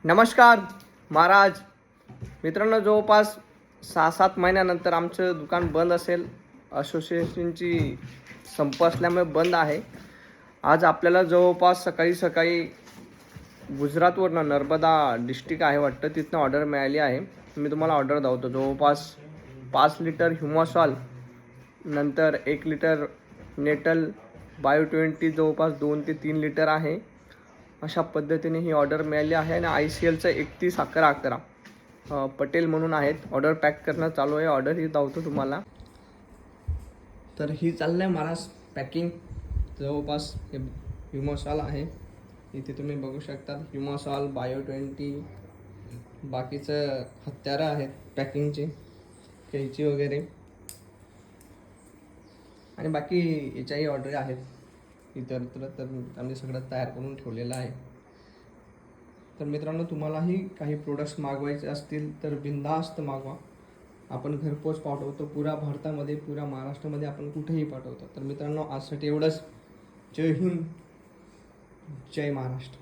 नमस्कार महाराज मित्रांनो, जवळपास 6-7 महिन्यानंतर आमचं दुकान बंद असेल. असोसिएशनची संप असल्यामुळे बंद आहे. आज आपल्याला जवळपास सकाळी सकाळी गुजरातवरनं नर्मदा डिस्ट्रिक्ट आहे वाटतं, तिथनं ऑर्डर मिळाली आहे. मी तुम्हाला ऑर्डर दावतो. जवळपास 5 लिटर ह्युमॉसॉल, नंतर 1 लिटर नेटल बायो 20 जवळपास 2 ते 3 लिटर आहे. अशा पद्धतीने ही ऑर्डर मिळाली आहे. आणि ICLचं 3111 पटेल म्हणून आहेत. ऑर्डर पॅक करणं चालू आहे. ऑर्डर ही दावतो तुम्हाला. तर ही चाललं आहे महाराज पॅकिंग. जवळपास हे ह्युमॉसॉल आहे, इथे तुम्ही बघू शकता. ह्युमॉसॉल, बायो 20, बाकीचं हत्यारं आहेत पॅकिंगची, कैची वगैरे, आणि बाकी याच्याही ऑर्डर आहेत इतर तर आम्ही सगळं तयार करून ठेवलेलं आहे. तर मित्रांनो, तुम्हालाही काही प्रोडक्ट्स मागवायचे असतील तर बिनधास्त मागवा. आपण घरपोच पाठवतो. पुऱ्या भारतामध्ये, पुऱ्या महाराष्ट्रामध्ये आपण कुठेही पाठवतो. तर मित्रांनो, आजसाठी एवढंच. जय हिंद, जय महाराष्ट्र.